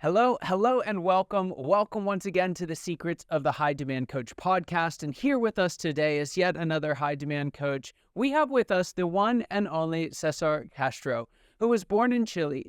Hello, and welcome. Welcome once again to the Secrets of the High Demand Coach podcast. And here with us today is yet another high demand coach. We have with us the one and only Cesar Castro, who was born in Chile.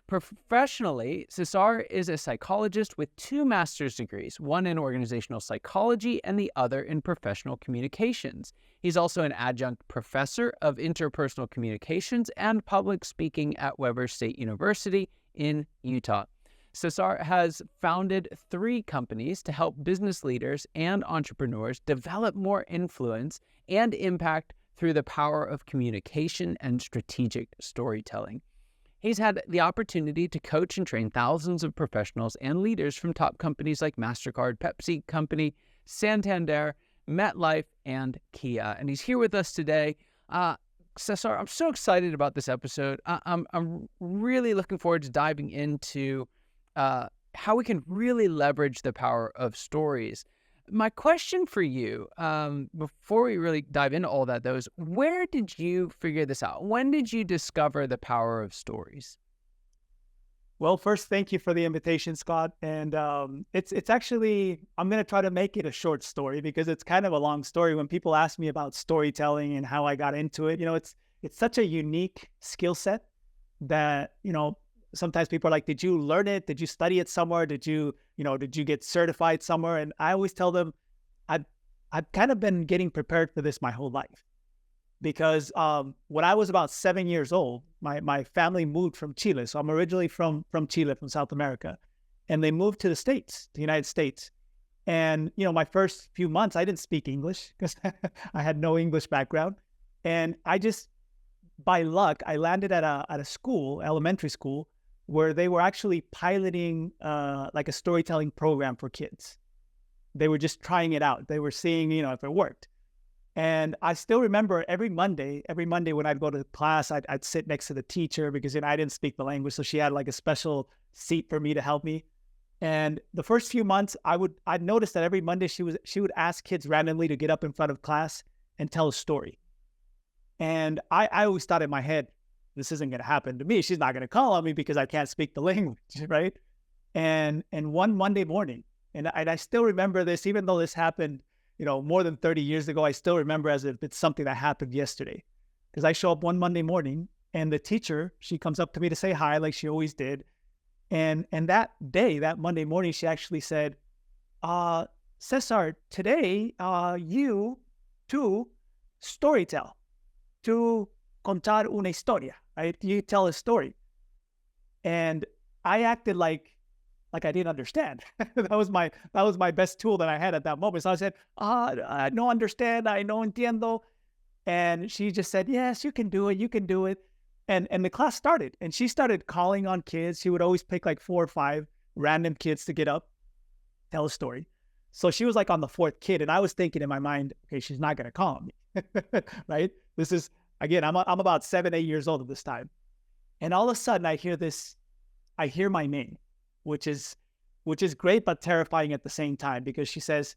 Professionally, Cesar is a psychologist with 2 master's degrees, one in organizational psychology and the other in professional communications. He's also an adjunct professor of interpersonal communications and public speaking at Weber State University in Utah. Cesar has founded 3 companies to help business leaders and entrepreneurs develop more influence and impact through the power of communication and strategic storytelling. He's had the opportunity to coach and train thousands of professionals and leaders from top companies like MasterCard, PepsiCo, Santander, Metlife, and Kia. And he's here with us today. Cesar, I'm so excited about this episode. I'm really looking forward to diving into how we can really leverage the power of stories. My question for you, before we really dive into all that, though, is where did you figure this out? When did you discover the power of stories? Well, first, thank you for the invitation, Scott. And it's actually, I'm going to try to make it a short story because it's kind of a long story. When people ask me about storytelling and how I got into it, it's such a unique skill set that, sometimes people are like, did you learn it? Did you study it somewhere? Did you get certified somewhere? And I always tell them, I've kind of been getting prepared for this my whole life. Because when I was about 7 years old, my family moved from Chile. So I'm originally from Chile, from South America. And they moved to the United States. And, my first few months, I didn't speak English because I had no English background. And by luck, I landed at a school, elementary school, where they were actually piloting like a storytelling program for kids. They were just trying it out. They were seeing, if it worked. And I still remember every Monday when I'd go to class, I'd sit next to the teacher because I didn't speak the language. So she had like a special seat for me to help me. And the first few months, I'd notice that every Monday she would ask kids randomly to get up in front of class and tell a story. And I always thought in my head, this isn't going to happen to me. She's not going to call on me because I can't speak the language, right? And one Monday morning, and I still remember this, even though this happened, more than 30 years ago, I still remember as if it's something that happened yesterday. Because I show up one Monday morning and the teacher, she comes up to me to say hi like she always did. And that Monday morning, she actually said, Cesar, today you to storytell, to contar una historia, right? You tell a story. And I acted like I didn't understand. that was my best tool that I had at that moment. So I said, I no understand, I no entiendo. And she just said, yes, you can do it. And the class started. And she started calling on kids. She would always pick like 4 or 5 random kids to get up, tell a story. So she was like on the 4th kid. And I was thinking in my mind, okay, she's not going to call on me, right? This is, again, I'm about 7, 8 years old at this time. And all of a sudden I hear my name, which is great, but terrifying at the same time, because she says,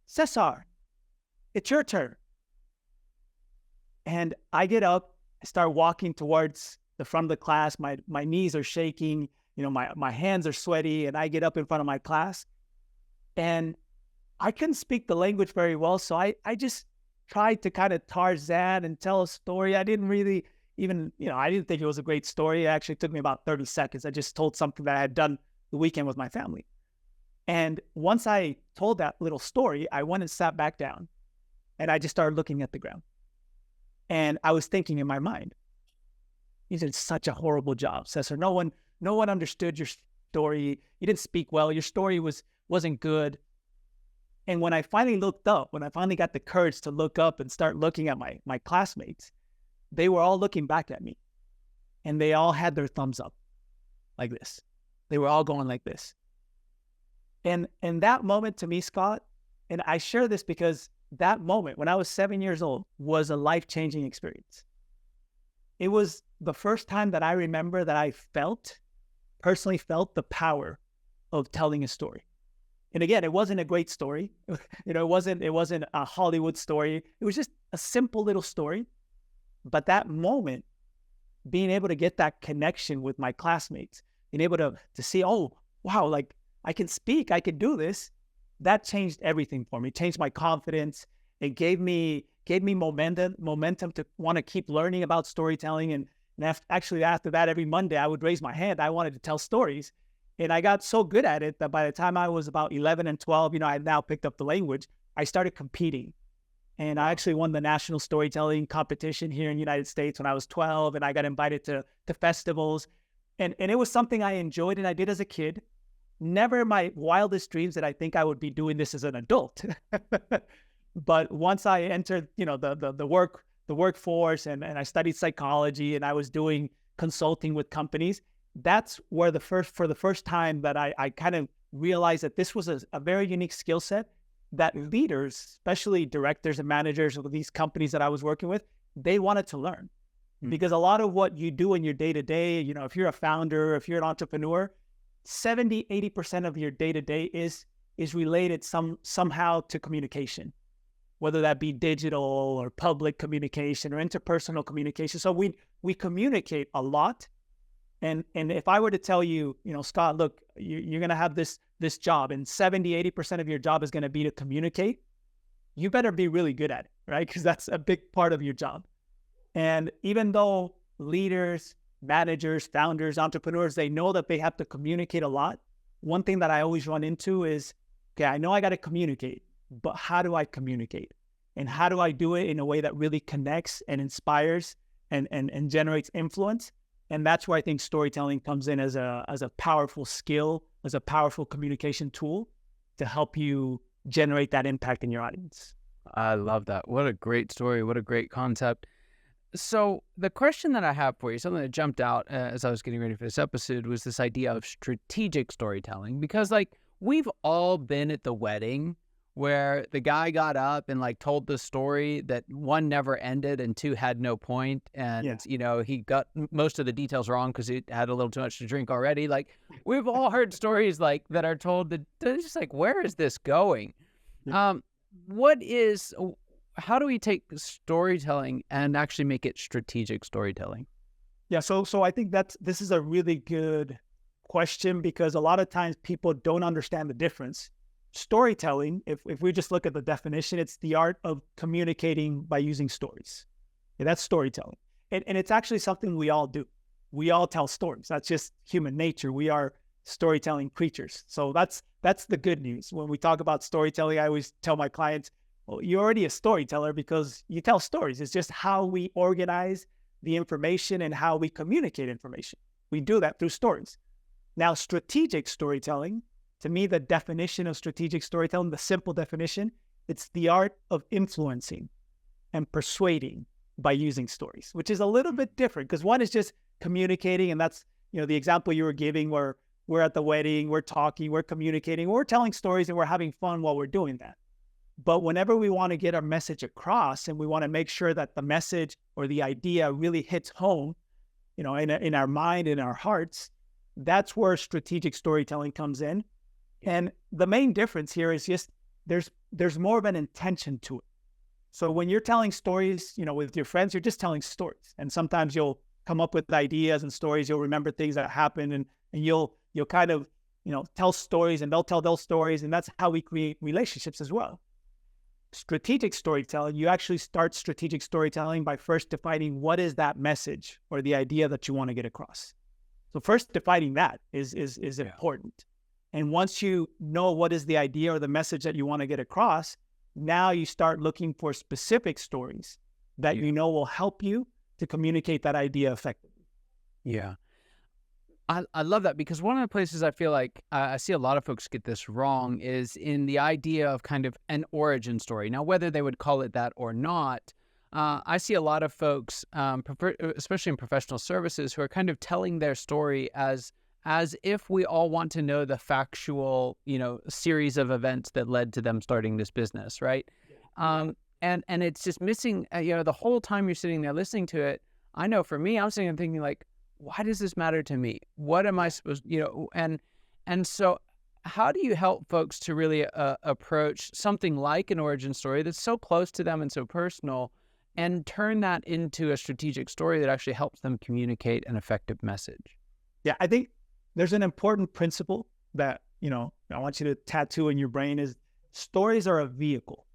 Cesar, it's your turn. And I get up, I start walking towards the front of the class. My knees are shaking, my hands are sweaty, and I get up in front of my class. And I couldn't speak the language very well, so I just tried to kind of Tarzan and tell a story. I didn't really even, I didn't think it was a great story. It actually took me about 30 seconds. I just told something that I had done the weekend with my family. And once I told that little story, I went and sat back down and I just started looking at the ground. And I was thinking in my mind, you did such a horrible job, Cesar. No one understood your story. You didn't speak well. Your story wasn't good. And when I finally looked up, when I finally got the courage to look up and start looking at my classmates, they were all looking back at me. And they all had their thumbs up like this. They were all going like this. And that moment to me, Scott, and I share this because that moment when I was 7 years old was a life-changing experience. It was the first time that I remember that I personally felt the power of telling a story. And again, it wasn't a great story. It wasn't a Hollywood story. It was just a simple little story. But that moment, being able to get that connection with my classmates, being able to see, oh, wow, like I can speak, I can do this. That changed everything for me. It changed my confidence. It gave me momentum to want to keep learning about storytelling. And actually after that, every Monday I would raise my hand. I wanted to tell stories. And I got so good at it that by the time I was about 11 and 12, I had now picked up the language. I started competing. And I actually won the national storytelling competition here in the United States when I was 12. And I got invited to festivals. And it was something I enjoyed and I did as a kid. Never in my wildest dreams that I think I would be doing this as an adult. But once I entered, the workforce and I studied psychology and I was doing consulting with companies, that's where for the first time that I kind of realized that this was a very unique skill set that leaders, especially directors and managers of these companies that I was working with, they wanted to learn. Because a lot of what you do in your day-to-day, if you're a founder, if you're an entrepreneur, 70, 80% of your day-to-day is related somehow to communication, whether that be digital or public communication or interpersonal communication. So we communicate a lot. And if I were to tell you, Scott, look, you're going to have this job and 70, 80% of your job is going to be to communicate, you better be really good at it, right? Because that's a big part of your job. And even though leaders, managers, founders, entrepreneurs, they know that they have to communicate a lot, one thing that I always run into is, okay, I know I got to communicate, but how do I communicate? And how do I do it in a way that really connects and inspires and generates influence? And that's where I think storytelling comes in as a powerful skill, as a powerful communication tool to help you generate that impact in your audience. I love that. What a great story. What a great concept. So the question that I have for you, something that jumped out as I was getting ready for this episode, was this idea of strategic storytelling. Because we've all been at the wedding where the guy got up and told the story that one never ended and two had no point. And, he got most of the details wrong because he had a little too much to drink already. We've all heard stories that are told that they're just where is this going? Yeah. How do we take storytelling and actually make it strategic storytelling? Yeah. So I think this is a really good question because a lot of times people don't understand the difference. Storytelling, if we just look at the definition, it's the art of communicating by using stories. Yeah, that's storytelling. And it's actually something we all do. We all tell stories. That's just human nature. We are storytelling creatures. So that's the good news. When we talk about storytelling, I always tell my clients, well, you're already a storyteller because you tell stories. It's just how we organize the information and how we communicate information. We do that through stories. Now, strategic storytelling, to me, the definition of strategic storytelling, the simple definition, it's the art of influencing and persuading by using stories, which is a little bit different because one is just communicating. And that's, the example you were giving where we're at the wedding, we're talking, we're communicating, we're telling stories and we're having fun while we're doing that. But whenever we want to get our message across and we want to make sure that the message or the idea really hits home, in our mind, in our hearts, that's where strategic storytelling comes in. And the main difference here is just there's more of an intention to it. So when you're telling stories, with your friends, you're just telling stories. And sometimes you'll come up with ideas and stories. You'll remember things that happened and you'll kind of, tell stories and they'll tell those stories. And that's how we create relationships as well. Strategic storytelling, you actually start strategic storytelling by first defining what is that message or the idea that you want to get across. So first defining that is important. And once you know what is the idea or the message that you want to get across, now you start looking for specific stories that will help you to communicate that idea effectively. Yeah. I love that because one of the places I feel like I see a lot of folks get this wrong is in the idea of kind of an origin story. Now, whether they would call it that or not, I see a lot of folks, especially in professional services, who are kind of telling their story as if we all want to know the factual, series of events that led to them starting this business, right? Yeah. And it's just missing, the whole time you're sitting there listening to it. I know for me, I'm sitting there thinking why does this matter to me? What am I supposed, and so how do you help folks to really approach something like an origin story that's so close to them and so personal and turn that into a strategic story that actually helps them communicate an effective message? Yeah, I think there's an important principle that, I want you to tattoo in your brain is stories are a vehicle.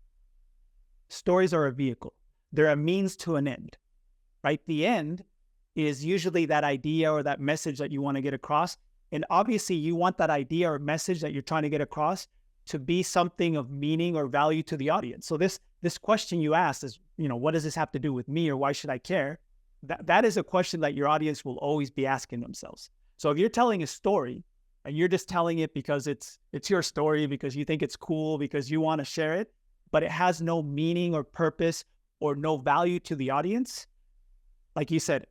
Stories are a vehicle. They're a means to an end, right? The end is usually that idea or that message that you want to get across. And obviously you want that idea or message that you're trying to get across to be something of meaning or value to the audience. So this question you asked is, what does this have to do with me, or why should I care? That is a question that your audience will always be asking themselves. So if you're telling a story and you're just telling it because it's your story, because you think it's cool, because you want to share it, but it has no meaning or purpose or no value to the audience, like you said,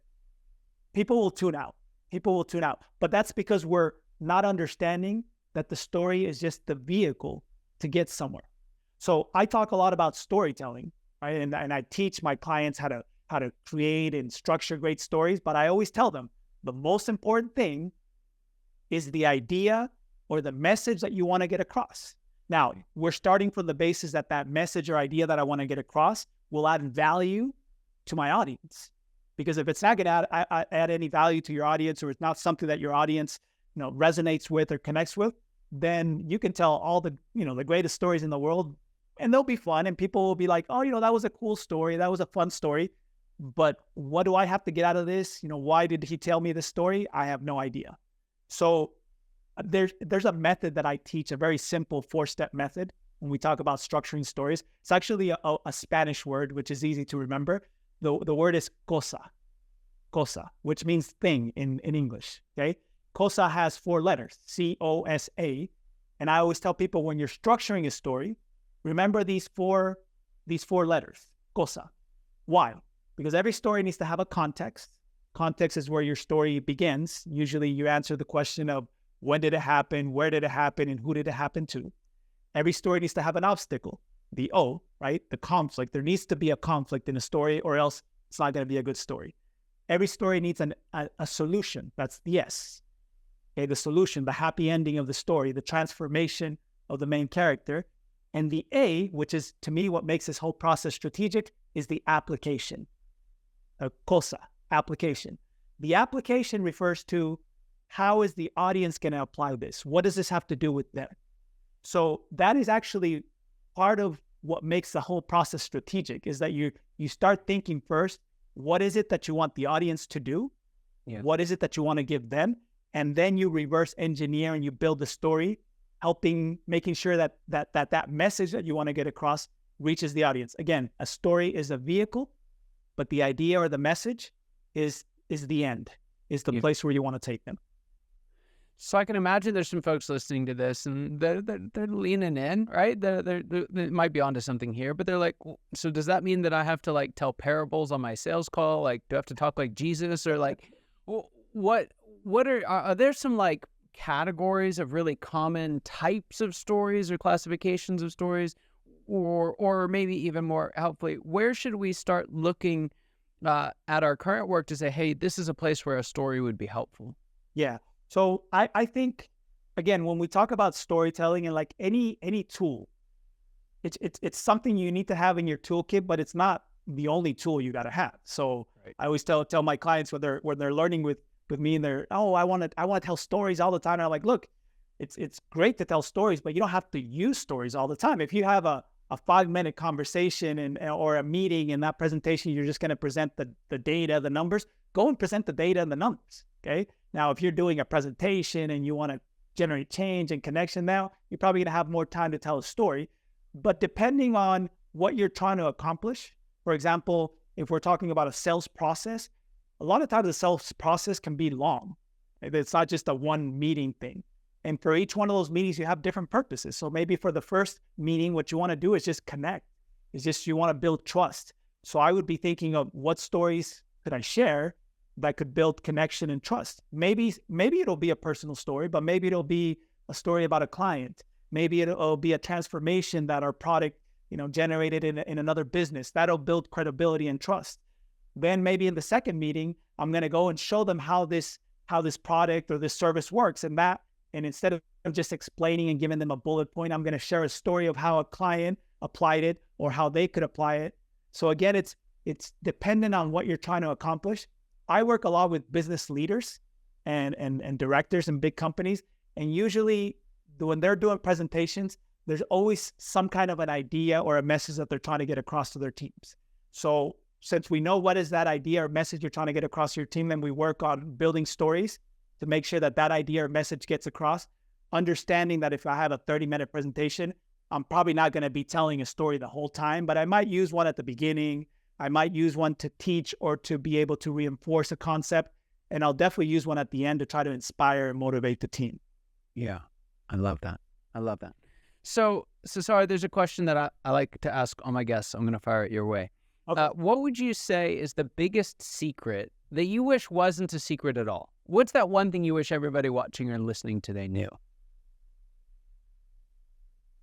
people will tune out. People will tune out. But that's because we're not understanding that the story is just the vehicle to get somewhere. So I talk a lot about storytelling, right? And I teach my clients how to create and structure great stories. But I always tell them the most important thing is the idea or the message that you want to get across. Now, we're starting from the basis that that message or idea that I want to get across will add value to my audience. Because if it's not going to add any value to your audience, or it's not something that your audience, resonates with or connects with, then you can tell all the, the greatest stories in the world, and they'll be fun, and people will be like, oh, that was a cool story, that was a fun story, but what do I have to get out of this? Why did he tell me this story? I have no idea. So there's a method that I teach, a very simple 4-step method when we talk about structuring stories. It's actually a Spanish word, which is easy to remember. The word is cosa, which means thing in English, okay? Cosa has 4 letters, C-O-S-A. And I always tell people, when you're structuring a story, remember these four letters, cosa. Why? Because every story needs to have a context. Context is where your story begins. Usually you answer the question of when did it happen, where did it happen, and who did it happen to. Every story needs to have an obstacle, the O, right? The conflict. There needs to be a conflict in a story, or else it's not going to be a good story. Every story needs a solution. That's the S. Okay, the solution, the happy ending of the story, the transformation of the main character. And the A, which is to me what makes this whole process strategic, is the application. Cosa, application. The application refers to how is the audience going to apply this? What does this have to do with them? So that is actually part of what makes the whole process strategic, is that you start thinking first, what is it that you want the audience to do? Yeah. What is it that you want to give them? And then you reverse engineer and you build the story, making sure that message that you want to get across reaches the audience. Again, a story is a vehicle, but the idea or the message is the end, is the place where you want to take them. So I can imagine there's some folks listening to this and they're leaning in, right? They might be onto something here, but they're like, so does that mean that I have to like tell parables on my sales call? Like, do I have to talk like Jesus, or like, what are there some like categories of really common types of stories or classifications of stories, or maybe even more helpfully, where should we start looking at our current work to say, hey, this is a place where a story would be helpful? Yeah. So I think, again, when we talk about storytelling and like any tool, it's something you need to have in your toolkit, but it's not the only tool you got to have. So right. I always tell my clients when they're learning with me, and they're, oh, I want to tell stories all the time. And I'm like, look, it's great to tell stories, but you don't have to use stories all the time. If you have a 5-minute conversation or a meeting, in that presentation, you're just going to present the data, the numbers, go and present the data and the numbers. Okay. Now, if you're doing a presentation and you want to generate change and connection, now you're probably going to have more time to tell a story. But depending on what you're trying to accomplish, for example, if we're talking about a sales process, a lot of times the sales process can be long. It's not just a one meeting thing. And for each one of those meetings, you have different purposes. So maybe for the first meeting, what you want to do is just connect. It's just you want to build trust. So I would be thinking of what stories could I share that could build connection and trust. Maybe it'll be a personal story, but maybe it'll be a story about a client. Maybe it'll be a transformation that our product, generated in another business. That'll build credibility and trust. Then maybe in the second meeting, I'm going to go and show them how this product or this service works. And instead of just explaining and giving them a bullet point, I'm going to share a story of how a client applied it or how they could apply it. So again, it's dependent on what you're trying to accomplish. I work a lot with business leaders and directors in big companies, And usually when they're doing presentations, there's always some kind of an idea or a message that they're trying to get across to their teams. So since we know what is that idea or message you're trying to get across to your team, then we work on building stories to make sure that that idea or message gets across, understanding that if I have a 30-minute presentation, I'm probably not going to be telling a story the whole time, but I might use one at the beginning. I might use one to teach or to be able to reinforce a concept. And I'll definitely use one at the end to try to inspire and motivate the team. Yeah, I love that. I love that. So Cesar, there's a question that I like to ask all my guests. I'm going to fire it your way. Okay. What would you say is the biggest secret that you wish wasn't a secret at all? What's that one thing you wish everybody watching or listening today knew?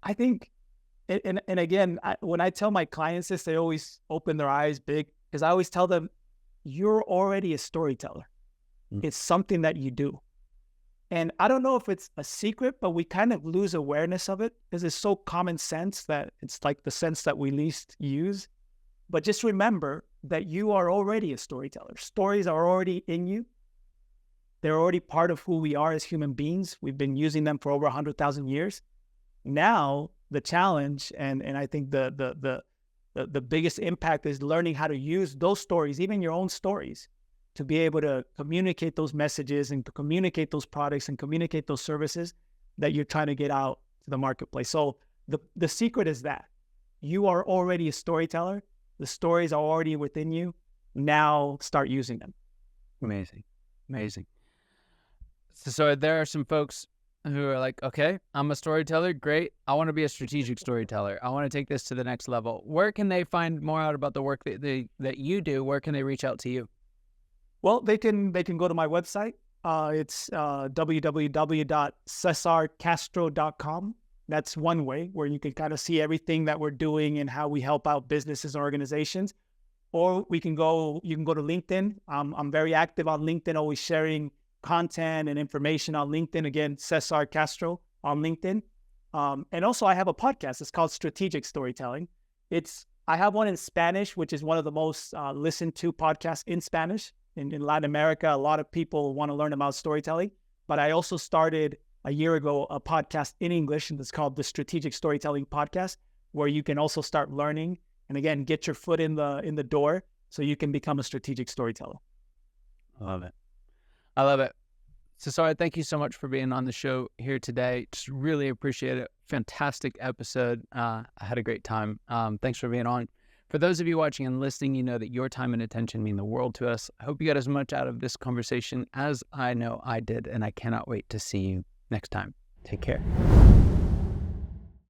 I think, and again, when I tell my clients this, they always open their eyes big, because I always tell them, you're already a storyteller. It's something that you do. And I don't know if it's a secret, but we kind of lose awareness of it because it's so common sense that it's like the sense that we least use. But just remember that you are already a storyteller. Stories are already in you. They're already part of who we are as human beings. We've been using them for over 100,000 years. Now, the challenge, and I think the biggest impact is learning how to use those stories, even your own stories, to be able to communicate those messages and to communicate those products and communicate those services that you're trying to get out to the marketplace. So the secret is that you are already a storyteller. The stories are already within you. Now start using them. Amazing. Amazing. So there are some folks who are like, okay, I'm a storyteller. Great. I want to be a strategic storyteller. I want to take this to the next level. Where can they find more out about the work that you do? Where can they reach out to you? Well, they can go to my website. It's www.cesarcastro.com. That's one way where you can kind of see everything that we're doing and how we help out businesses and organizations. Or you can go to LinkedIn. I'm very active on LinkedIn, always sharing content and information on LinkedIn. Again, Cesar Castro on LinkedIn. And also I have a podcast. It's called Strategic Storytelling. I have one in Spanish, which is one of the most listened to podcasts in Spanish. In Latin America, a lot of people want to learn about storytelling. But I also started a year ago a podcast in English, and it's called the Strategic Storytelling Podcast, where you can also start learning and, again, get your foot in the door so you can become a strategic storyteller. I love it. I love it. Cesar, thank you so much for being on the show here today. Just really appreciate it. Fantastic episode. I had a great time. Thanks for being on. For those of you watching and listening, you know that your time and attention mean the world to us. I hope you got as much out of this conversation as I know I did, and I cannot wait to see you next time. Take care.